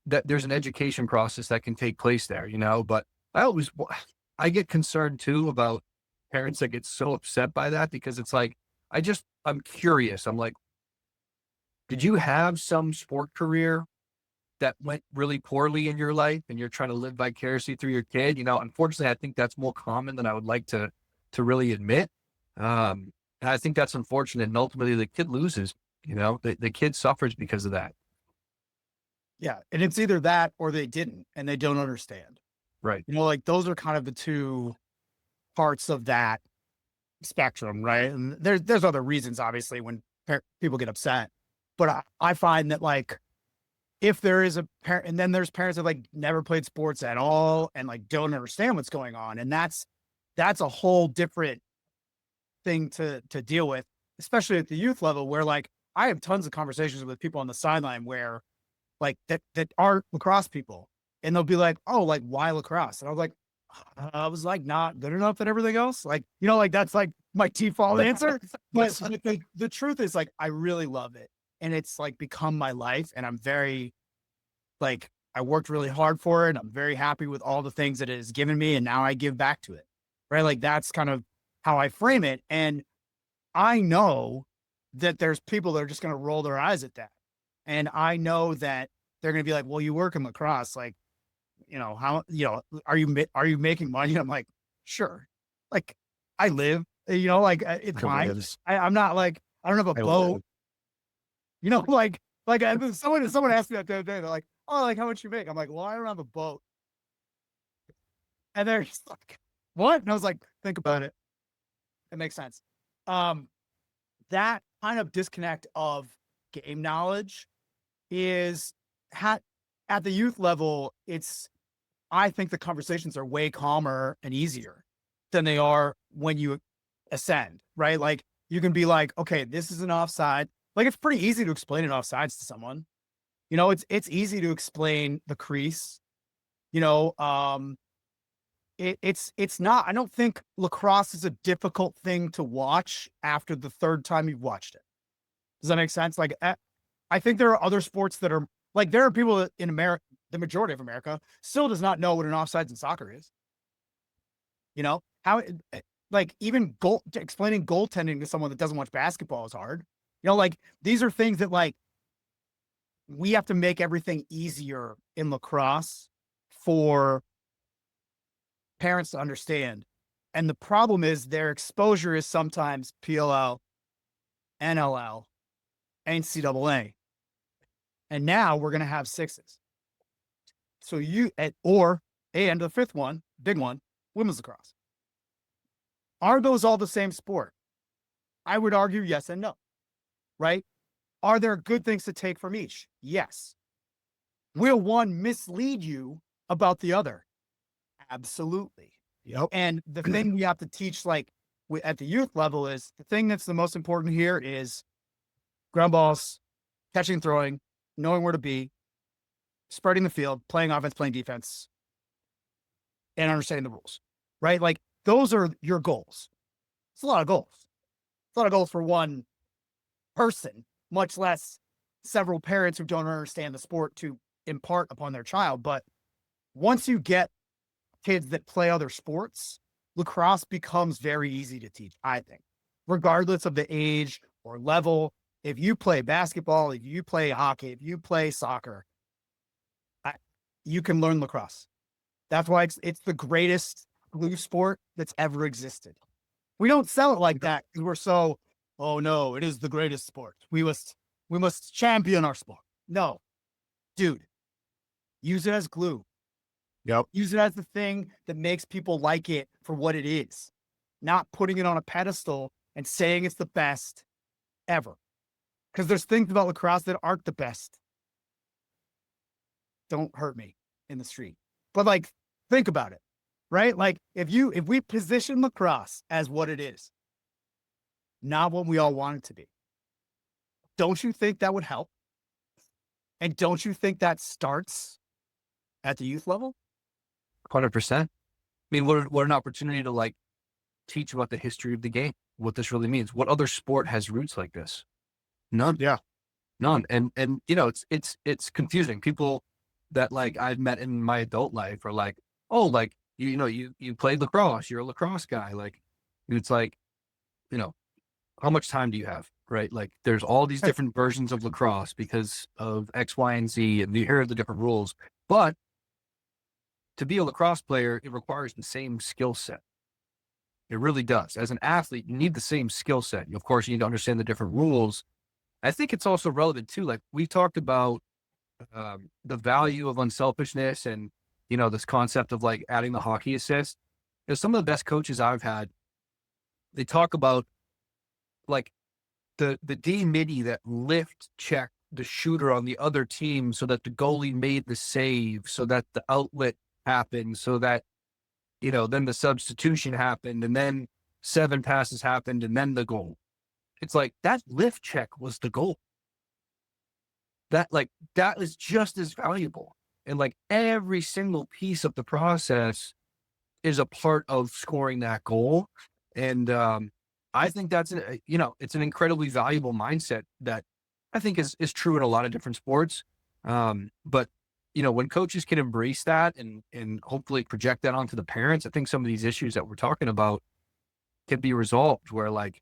that there's an education process that can take place there, but I get concerned too about parents that get so upset by that, because it's like, I'm curious. I'm like, did you have some sport career that went really poorly in your life and you're trying to live vicariously through your kid? Unfortunately, I think that's more common than I would like to really admit. And I think that's unfortunate. And ultimately the kid loses, the kid suffers because of that. Yeah. And it's either that or they didn't, and they don't understand. Right. Like those are kind of the two parts of that spectrum, right? And there's other reasons, obviously, when people get upset. But I find that like, if there is a parent, and then there's parents that like never played sports at all and like don't understand what's going on. And that's a whole different thing to deal with, especially at the youth level, where like I have tons of conversations with people on the sideline where like that aren't lacrosse people. And they'll be like, oh, like why lacrosse? And I was like, not good enough at everything else. Like, like that's like my default answer. But the truth is like, I really love it. And it's like become my life. And I'm very like, I worked really hard for it. And I'm very happy with all the things that it has given me. And now I give back to it. Right. Like that's kind of how I frame it. And I know that there's people that are just going to roll their eyes at that. And I know that they're going to be like, well, you work in lacrosse. Like, how, are you making money? I'm like, sure. Like I live, like it's fine. I'm not like, I don't have a boat. Like someone asked me that the other day. They're like, oh, like how much you make? I'm like, well, I don't have a boat. And they're just like, what? And I was like, think about it. It makes sense. That kind of disconnect of game knowledge is at the youth level. I think the conversations are way calmer and easier than they are when you ascend, right? Like you can be like, okay, this is an offside. Like it's pretty easy to explain an offsides to someone. It's easy to explain the crease. It's not. I don't think lacrosse is a difficult thing to watch after the third time you've watched it. Does that make sense? Like, I think there are other sports that are like, there are people that in America, the majority of America still does not know what an offsides in soccer is. like even explaining goaltending to someone that doesn't watch basketball is hard. You know, like these are things that like we have to make everything easier in lacrosse for parents to understand. And the problem is their exposure is sometimes PLL, NLL, NCAA. And now we're going to have sixes. So and the fifth one, big one, women's lacrosse. Are those all the same sport? I would argue yes and no, right? Are there good things to take from each? Yes. Will one mislead you about the other? Absolutely. Yep. And the thing we have to teach, like at the youth level, is the thing that's the most important here is ground balls, catching, throwing, knowing where to be, spreading the field, playing offense, playing defense, and understanding the rules, right? Like those are your goals. It's a lot of goals. It's a lot of goals for one person, much less several parents who don't understand the sport to impart upon their child. But once you get kids that play other sports, lacrosse becomes very easy to teach, I think, regardless of the age or level. If you play basketball, if you play hockey, if you play soccer, you can learn lacrosse. That's why it's the greatest blue sport that's ever existed. We don't sell it like that because we're so, oh no, it is the greatest sport. We must champion our sport. No, dude, use it as glue. Yep. Use it as the thing that makes people like it for what it is, not putting it on a pedestal and saying it's the best ever. Because there's things about lacrosse that aren't the best. Don't hurt me in the street. But like, think about it, right? Like if we position lacrosse as what it is, not what we all want it to be, don't you think that would help? And don't you think that starts at the youth level? 100%. I mean, what an opportunity to like teach about the history of the game, what this really means. What other sport has roots like this? None. Yeah. None. And you know, it's confusing. People that like I've met in my adult life are like, oh, like you played lacrosse, you're a lacrosse guy. Like it's like, you know, how much time do you have? Right? Like there's all these different versions of lacrosse because of X, Y, and Z, and here are the different rules. But to be a lacrosse player, it requires the same skill set. It really does. As an athlete, you need the same skill set. Of course, you need to understand the different rules. I think it's also relevant too. Like we talked about the value of unselfishness and, you know, this concept of like adding the hockey assist. You know, some of the best coaches I've had, they talk about like the D midi that lift check the shooter on the other team so that the goalie made the save, so that the outlet happened, so that, you know, then the substitution happened and then 7 passes happened and then the goal. It's like that lift check was the goal. That is just as valuable. And like every single piece of the process is a part of scoring that goal. And I think that's, it's an incredibly valuable mindset that I think is true in a lot of different sports. But, you know, when coaches can embrace that and hopefully project that onto the parents, I think some of these issues that we're talking about can be resolved where like,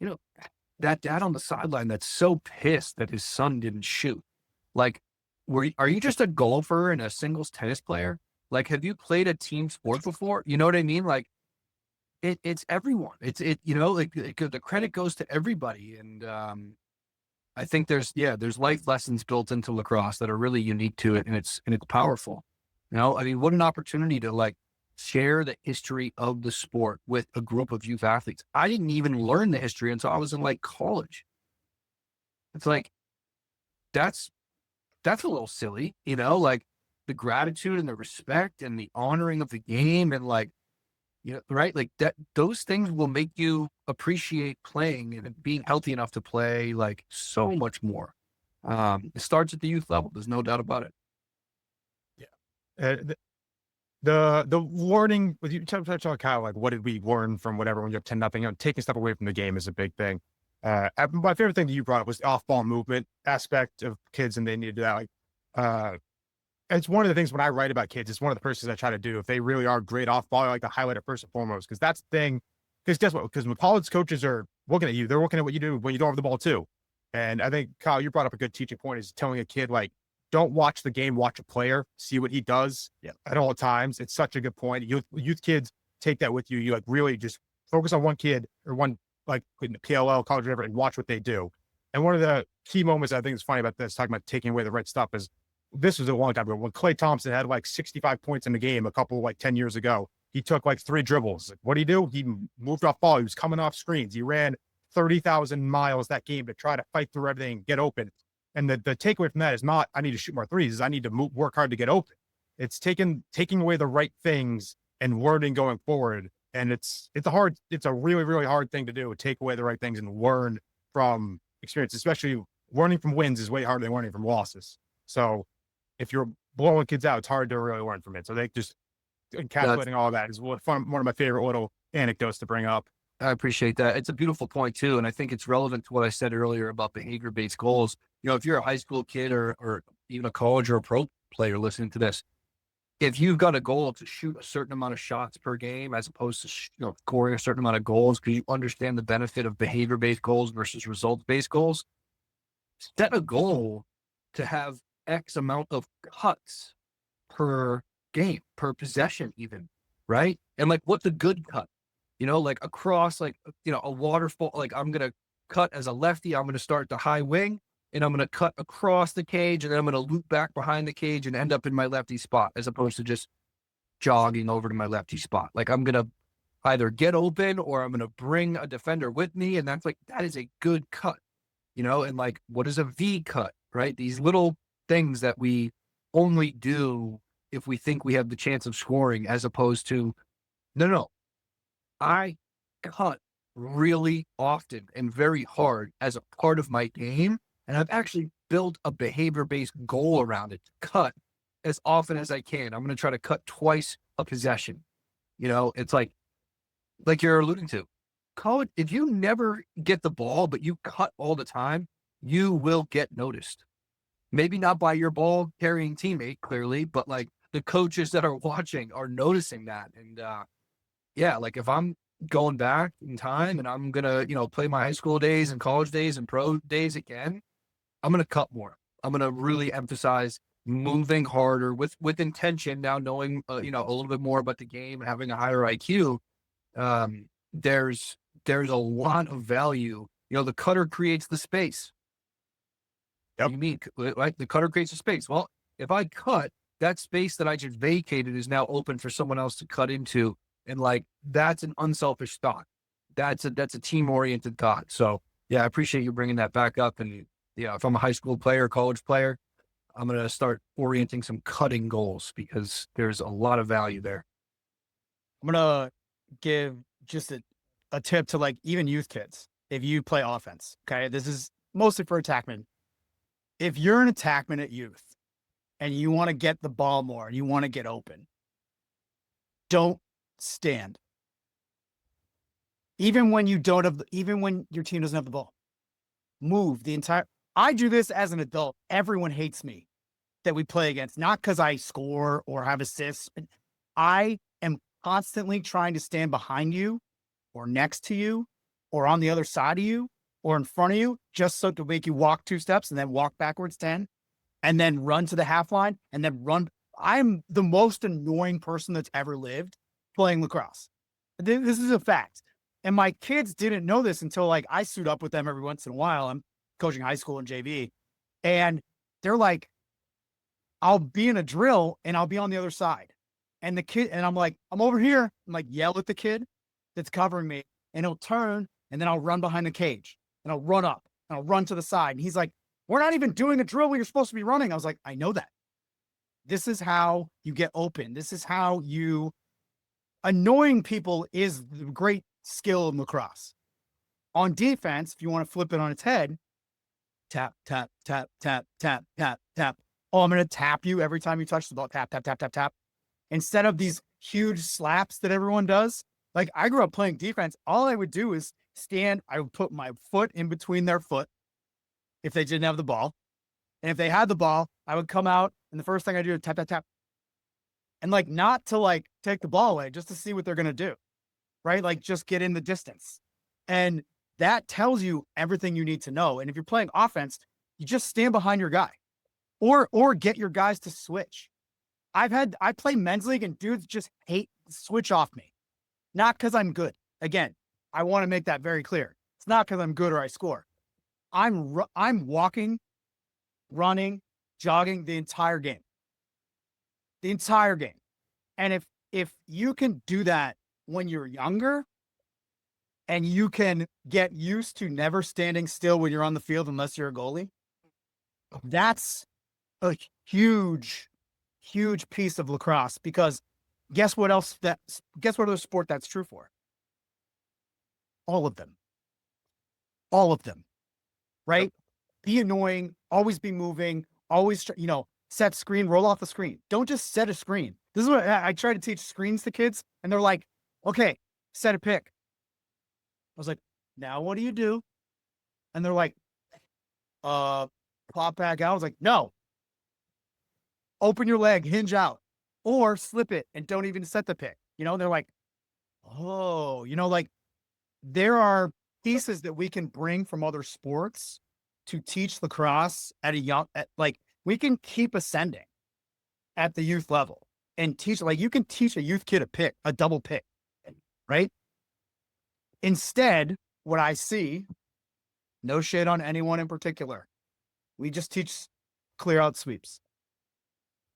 you know, that dad on the sideline that's so pissed that his son didn't shoot. Like, are you just a golfer and a singles tennis player? Like, have you played a team sport before? You know what I mean? Like, it's everyone. You know, like the credit goes to everybody. And I think there's life lessons built into lacrosse that are really unique to it, and it's powerful. You know, I mean, what an opportunity to like share the history of the sport with a group of youth athletes. I didn't even learn the history until I was in like college. It's like, that's a little silly, you know, like the gratitude and the respect and the honoring of the game and like, you know, right? Like that, those things will make you appreciate playing and being healthy enough to play like so much more. It starts at the youth level. There's no doubt about it. Yeah. The warning with you touch on kind of like what did we learn from whatever when you're up 10-0, you know, taking stuff away from the game is a big thing. My favorite thing that you brought up was the off-ball movement aspect of kids, and they need to do that. Like, it's one of the things when I write about kids, it's one of the first things I try to do. If they really are great off-ball, I like to highlight it first and foremost, because that's the thing Because guess what? Because when college coaches are looking at you, they're looking at what you do when you don't have the ball too. And I think, Kyle, you brought up a good teaching point, is telling a kid, like, don't watch the game, watch a player, see what he does at all times. It's such a good point. Youth kids take that with you. You like really just focus on one kid or one, like in the PLL, college, whatever, and watch what they do. And one of the key moments I think is funny about this, talking about taking away the right stuff, is this was a long time ago when Klay Thompson had like 65 points in the game a couple, like 10 years ago. He took like 3 dribbles. What did he do? He moved off ball. He was coming off screens. He ran 30,000 miles that game to try to fight through everything, get open. And the takeaway from that is not, I need to shoot more threes, is I need to work hard to get open. It's taking away the right things and learning going forward. And it's a really, really hard thing to do, take away the right things and learn from experience, especially learning from wins is way harder than learning from losses. So if you're blowing kids out, it's hard to really learn from it. So they just encapsulating all of that is one of my favorite little anecdotes to bring up. I appreciate that. It's a beautiful point too. And I think it's relevant to what I said earlier about behavior-based goals. You know, if you're a high school kid or even a college or a pro player listening to this, if you've got a goal to shoot a certain amount of shots per game, as opposed to, scoring a certain amount of goals, because you understand the benefit of behavior-based goals versus results-based goals, set a goal to have X amount of cuts per game, per possession even, right? And like, what's a good cut? Like across, like, a waterfall, like I'm going to cut as a lefty. I'm going to start the high wing and I'm going to cut across the cage and then I'm going to loop back behind the cage and end up in my lefty spot, as opposed to just jogging over to my lefty spot. Like I'm going to either get open or I'm going to bring a defender with me. And that is a good cut, and like, what is a V cut, right? These little things that we only do if we think we have the chance of scoring, as opposed to, no. I cut really often and very hard as a part of my game. And I've actually built a behavior-based goal around it to cut as often as I can. I'm going to try to cut twice a possession. It's like you're alluding to. College, if you never get the ball, but you cut all the time, you will get noticed. Maybe not by your ball carrying teammate, clearly, but like the coaches that are watching are noticing that. And, like if I'm going back in time and I'm going to, play my high school days and college days and pro days again, I'm going to cut more. I'm going to really emphasize moving harder with intention. Now knowing, a little bit more about the game and having a higher IQ, there's a lot of value. The cutter creates the space. Yep. You mean, like the cutter creates the space. Well, if I cut, that space that I just vacated is now open for someone else to cut into. And like, that's an unselfish thought. That's a team-oriented thought. So yeah, I appreciate you bringing that back up. And if I'm a high school player, college player, I'm going to start orienting some cutting goals, because there's a lot of value there. I'm going to give just a tip to like even youth kids. If you play offense, okay, this is mostly for attackmen. If you're an attackman at youth and you want to get the ball more and you want to get open, don't stand. Even when your team doesn't have the ball, move the entire. I do this as an adult. Everyone hates me that we play against, not because I score or have assists. I am constantly trying to stand behind you or next to you or on the other side of you or in front of you, just so to make you walk 2 steps and then walk backwards 10 and then run to the half line and then run. I'm the most annoying person that's ever lived playing lacrosse. This is a fact. And my kids didn't know this until like I suit up with them every once in a while. I'm coaching high school and JV. And they're like, I'll be in a drill and I'll be on the other side. And the kid, and I'm like, I'm over here. I'm like, yell at the kid that's covering me and he'll turn and then I'll run behind the cage and I'll run up and I'll run to the side. And he's like, we're not even doing a drill when you're supposed to be running. I was like, I know that. This is how you get open. This is how you annoying people is the great skill in lacrosse. On defense, if you want to flip it on its head, tap, tap, tap, tap, tap, tap, tap. Oh, I'm going to tap you every time you touch the ball. Tap, tap, tap, tap, tap. Instead of these huge slaps that everyone does. Like I grew up playing defense. All I would do is stand. I would put my foot in between their foot if they didn't have the ball. And if they had the ball, I would come out and the first thing I do is tap, tap, tap. And like, not to like take the ball away, just to see what they're going to do. right? Like just get in the distance. And that tells you everything you need to know. And if you're playing offense, you just stand behind your guy or get your guys to switch. I play men's league and dudes just hate switch off me. Not because I'm good. Again, I want to make that very clear. It's not because I'm good or I score. I'm walking, running, jogging the entire game. The entire game. And if you can do that when you're younger and you can get used to never standing still when you're on the field unless you're a goalie, that's a huge piece of lacrosse, because guess what other sport that's true for? All of them. All of them. Right? Be annoying, always be moving, always, set screen, roll off the screen. Don't just set a screen. This is what I try to teach screens to kids, and they're like, okay, set a pick. I was like, now what do you do? And they're like, pop back out. I was like, no. Open your leg, hinge out, or slip it and don't even set the pick. They're like, oh, like there are pieces that we can bring from other sports to teach lacrosse we can keep ascending at the youth level and teach, like you can teach a youth kid a double pick, right? Instead, what I see, no shade on anyone in particular, we just teach clear out sweeps.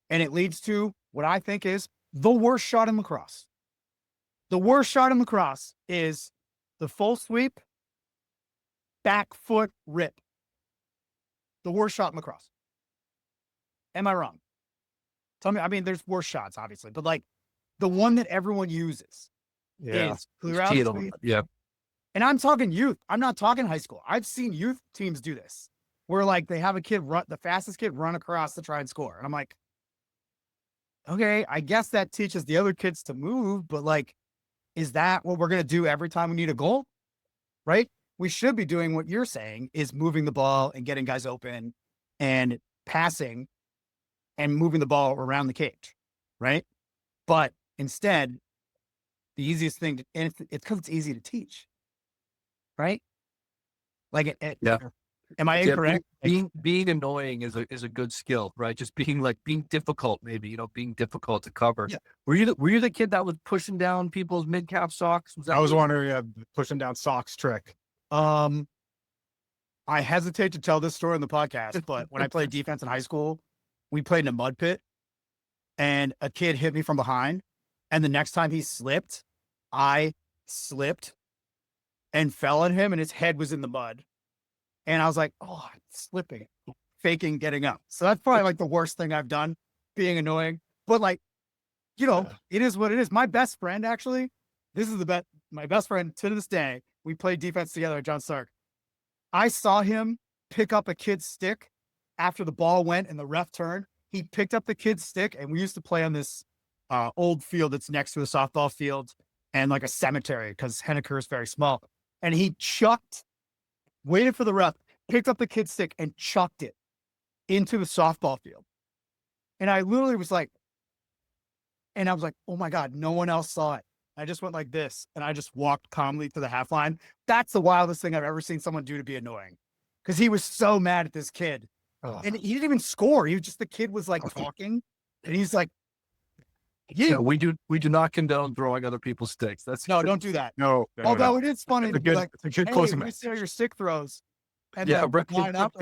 And it leads to what I think is the worst shot in lacrosse. The worst shot in lacrosse is the full sweep, back foot rip. The worst shot in lacrosse. Am I wrong? Tell me. I mean, there's worse shots, obviously, but like the one that everyone uses is clear out sweep. Yeah. And I'm talking youth. I'm not talking high school. I've seen youth teams do this where like they have a kid the fastest kid run across to try and score. And I'm like, okay, I guess that teaches the other kids to move, but like, is that what we're going to do every time we need a goal? Right? We should be doing what you're saying, is moving the ball and getting guys open and passing and moving the ball around the cage. Right? But instead, the easiest thing, and it's because it's easy to teach. Right? Like yeah. Am I incorrect? Being annoying is a good skill, right? Just being difficult, maybe, being difficult to cover. Yeah. Were you the kid that was pushing down people's mid-calf socks? I was wondering, pushing down socks trick. I hesitate to tell this story on the podcast, but when I played defense in high school, we played in a mud pit and a kid hit me from behind. And the next time he slipped, I slipped and fell on him and his head was in the mud. And I was like, oh, I'm slipping, faking getting up. So that's probably like the worst thing I've done, being annoying. But like, it is what it is. My best friend, actually, my best friend to this day, we played defense together at John Stark. I saw him pick up a kid's stick after the ball went and the ref turned. He picked up the kid's stick, and we used to play on this old field that's next to a softball field and like a cemetery because Henniker is very small. And he waited for the ref, picked up the kid's stick and chucked it into the softball field. And I literally was like, oh my God, no one else saw it. I just went like this and I just walked calmly to the half line. That's the wildest thing I've ever seen someone do to be annoying, because he was so mad at this kid. Oh. And he didn't even score. The kid was like talking and he's like, yeah, we do not condone throwing other people's sticks. No, don't do that. No. Although it is funny to be like, it's a good hey, closing let me see how your stick throws. And yeah, then line up.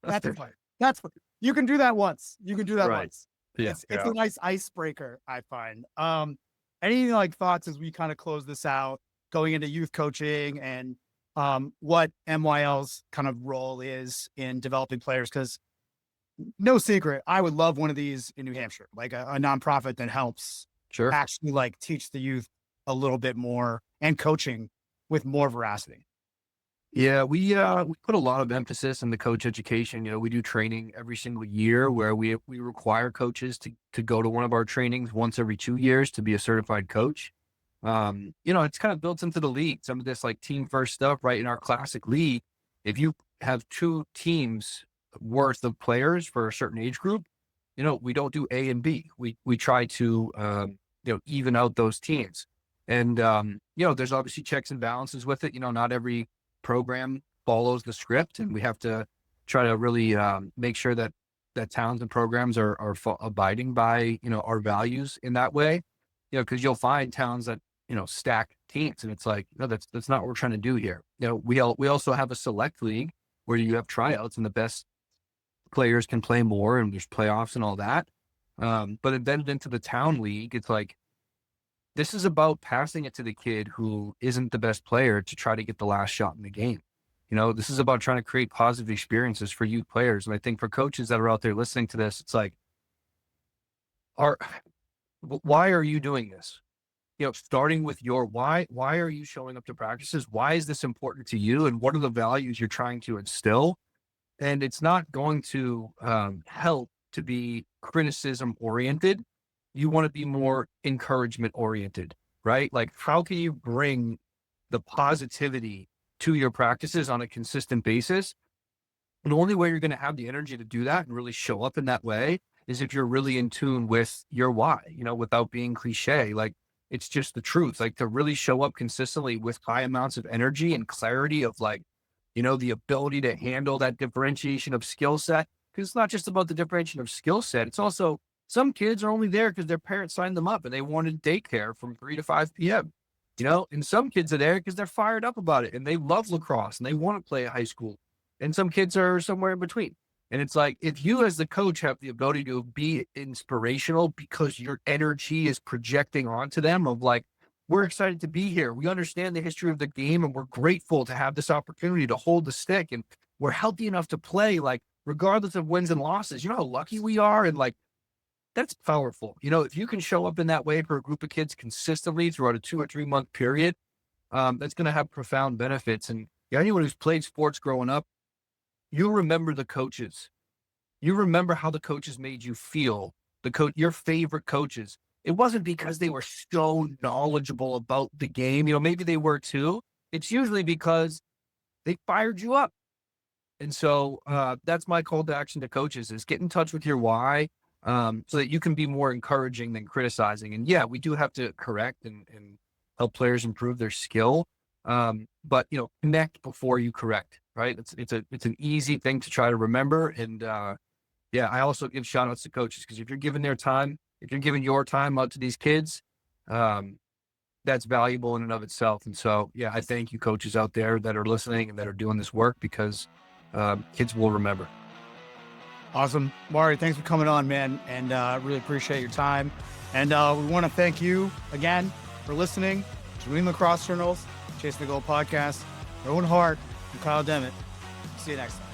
That's fun. That's fun. You can do that once. Once. Yeah. It's a nice icebreaker, I find. Any like thoughts as we kind of close this out, going into youth coaching and what MYL's kind of role is in developing players? Because no secret, I would love one of these in New Hampshire, like a nonprofit that helps actually like teach the youth a little bit more and coaching with more veracity. Yeah, we put a lot of emphasis on the coach education. We do training every single year where we require coaches to go to one of our trainings once every 2 years to be a certified coach. It's kind of built into the league, some of this like team first stuff, right? In our classic league, if you have 2 teams worth of players for a certain age group, we don't do A and B. We try to, even out those teams. And, there's obviously checks and balances with it. Not every program follows the script, and we have to try to really make sure that towns and programs are abiding by, our values in that way. Because you'll find towns that, stack teams, and it's like, no, that's not what we're trying to do here. We also have a select league where you have tryouts and the best players can play more, and there's playoffs and all that. But embedded into the town league, it's like, this is about passing it to the kid who isn't the best player to try to get the last shot in the game. This is about trying to create positive experiences for youth players. And I think for coaches that are out there listening to this, it's like, why are you doing this? Starting with your why are you showing up to practices? Why is this important to you? And what are the values you're trying to instill? And it's not going to help to be criticism oriented. You want to be more encouragement oriented, right? Like, how can you bring the positivity to your practices on a consistent basis? And the only way you're going to have the energy to do that and really show up in that way is if you're really in tune with your why, without being cliche. Like, it's just the truth. Like, to really show up consistently with high amounts of energy and clarity of, like, the ability to handle that differentiation of skill set. Because it's not just about the differentiation of skill set. It's also, some kids are only there because their parents signed them up and they wanted daycare from 3 to 5 p.m. And some kids are there because they're fired up about it and they love lacrosse and they want to play at high school. And some kids are somewhere in between. And it's like, if you as the coach have the ability to be inspirational because your energy is projecting onto them of, like, we're excited to be here. We understand the history of the game and we're grateful to have this opportunity to hold the stick. And we're healthy enough to play, like, regardless of wins and losses. How lucky we are. And, like, that's powerful. If you can show up in that way for a group of kids consistently throughout a 2 or 3 month period, that's going to have profound benefits. And anyone who's played sports growing up, you remember the coaches. You remember how the coaches made you feel. Your favorite coaches. It wasn't because they were so knowledgeable about the game. Maybe they were too. It's usually because they fired you up. And so that's my call to action to coaches, is get in touch with your why. So that you can be more encouraging than criticizing. And yeah, we do have to correct and help players improve their skill. But connect before you correct, right? It's an easy thing to try to remember. And I also give shout outs to coaches, because if you're giving your time out to these kids, that's valuable in and of itself. And so, I thank you coaches out there that are listening and that are doing this work, because kids will remember. Awesome. Marty, thanks for coming on, man. And really appreciate your time. And we want to thank you again for listening to Reading Lacrosse Journals, Chasing the Goal podcast, Owen Hart and Kyle Devitte. See you next time.